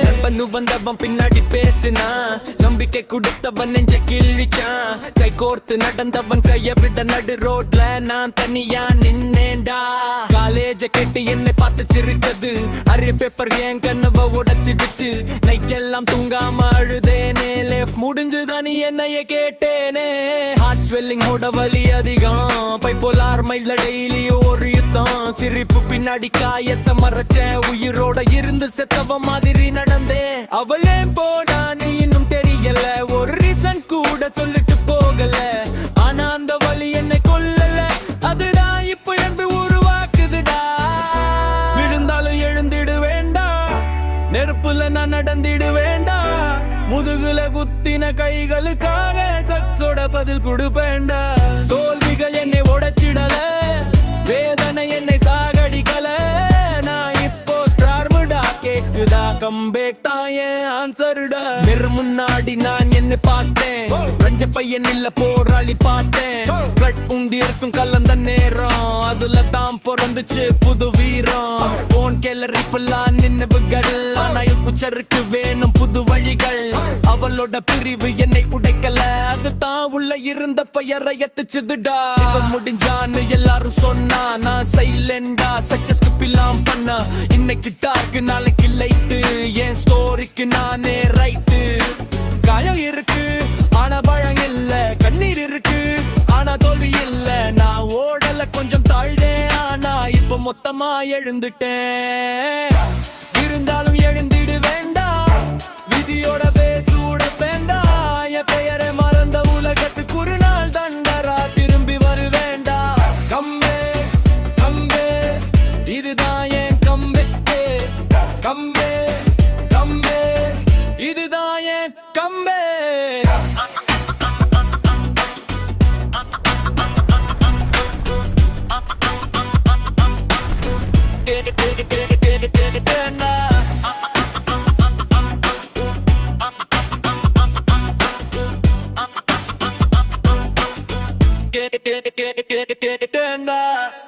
நண்பனு வந்தவன் பின்னாடி பேசினா நம்பிக்கை கொடுத்தவன் நெஞ்ச கிழிச்சான் கை கோர்த்து நடந்தவன் கைய விட நடு ரோட்ல நான் தனியா நின்னேண்டா காலேஜ கேட்டு என்னை பார்த்து சிரிச்சது அரிய பேப்பர் என் கனவை உடைச்சிடுச்சு நைட்டெல்லாம் தூங்காம அழுதேனே லேஃப் முடிஞ்சுதான் நீ என்னைய கேட்டேனே ஹார்ட் ஸ்வெல்லிங் ஓட வலி அதிகம் பைப்போலார் மைல டெய்லி ஒரு யுத்தம் சிரிப்பு பின்னாடி காயத்தை மறைச்சேன் உயிரோட இருந்து செத்தவ மாதிரி நடந்தேன் அவளே போனா நீ இன்னும் தெரியல ஒரு ரீசன் கூட சொல்லிட்டு போகல ஆனா அந்த வலி என்னை கொல்லல அதுதான் இப்ப என்று உருவாக்குதுடா விழுந்தாலும் எழுந்திடு வேண்டாம் நெருப்புல நான் நடந்திடு வேண்டாம் முதுகுல குத்தின கைகளுக்காக சக்ஸோட பதில் கொடுப்பேண்டா தோல்விகள் என்னை உடைச்சிடல வேதனை என்னை சாகடிக்கல நான் இப்போ ஸ்டார்முடா கேக்குதா கம்பேக் தான் என் ஆன்சருடா வெறும் முன்னாடி நான் என்னை பார்த்தேன் ரஞ்ச பையன் இல்ல போராளி பார்த்தேன் பிளட் உந்திரசும் கலந்த நேரம் அதுல தான் பிறந்துச்சு புது வீரம் போன் கேலரி ஃபுல்லா நினைவுகள் ஆனா உச்சருக்கு வேணும் புது வழிகள் அவளோட பிரிவு என்னை உடைக்கல அது தான் உள்ள இருந்த பெயரை எத்துச்சுதுடா முடிஞ்சான்னு எல்லாரும் சொன்னா நான் சைலண்டா சக்சஸ்க்கு பிலாம் பண்ண இன்னைக்கு டார்க்கு நாளைக்கு லைட்டு என் ஸ்டோரிக்கு நானே ரைட்டு காயம் இருக்கு ஆனா பயம் இல்ல கண்ணீர் இருக்கு ஆனா தோல்வி இல்ல நான் ஓடல கொஞ்சம் தாழ்ந்தேன் ஆனா இப்ப மொத்தமா எழுந்துட்டேன் இருந்தாலும் எழுந்திடு வேண்டாம் விதியோட பேசூட வேண்டாம் என் பெயரை மறந்த உலகத்துக்கு ஒரு நாள் தண்டரா திரும்பி வருவேண்டா கம்பே கம்பே இதுதான் என் கம்பே கம்பே கம்பே இதுதான் என் கம்பே Get